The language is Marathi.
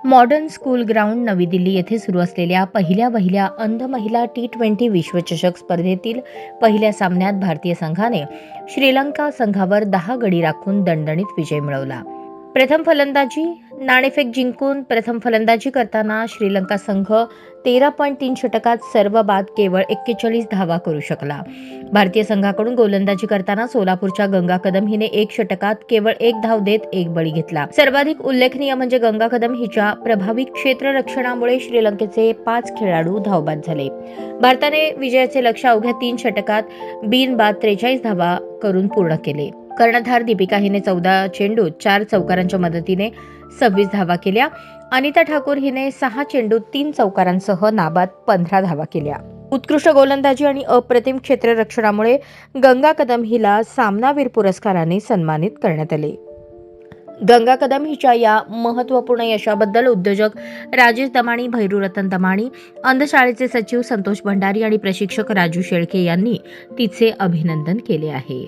मॉडर्न स्कूल ग्राउंड नवी दिल्ली येथे सुरू असलेल्या पहिल्या अंध महिला T20 विश्वचषक स्पर्धेतील पहिल्या सामन्यात भारतीय संघाने श्रीलंका संघावर 10 गडी राखून दणदणीत विजय मिळवला. प्रथम फलंदाजी नाणेफेक जिंकून प्रथम फलंदाजी करताना श्रीलंका संघ 13.3 षटकात सर्व बाद केवळ 41 धावा करू शकला. भारतीय संघाकडून गोलंदाजी करताना सोलापूरच्या गंगा कदम हिने 1 षटकात केवळ 1 धाव देत 1 बळी घेतला. सर्वाधिक उल्लेखनीय म्हणजे गंगा कदम हिच्या प्रभावी क्षेत्ररक्षणामुळे श्रीलंकेचे 5 खेळाडू धावबाद झाले. भारताने विजयाचे लक्ष्य अवघ्या 3 षटकात बिनबाद 43 धावा करून पूर्ण केले. कर्णधार दीपिका हिने 14 चेंडूत 4 चौकारांच्या मदतीने 26 धावा केल्या. अनिता ठाकूर हिने 6 चेंडूत 3 चौकारांसह नाबाद 15 धावा केल्या. उत्कृष्ट गोलंदाजी आणि अप्रतिम क्षेत्ररक्षणामुळे गंगा कदम हिला सामनावीर पुरस्काराने सन्मानित करण्यात आले. गंगा कदम हिच्या या महत्त्वपूर्ण यशाबद्दल उद्योजक राजेश दमाणी, भैरूरतन दमाणी, अंधशाळेचे सचिव संतोष भंडारी आणि प्रशिक्षक राजू शेळके यांनी तिचे अभिनंदन केले आहे.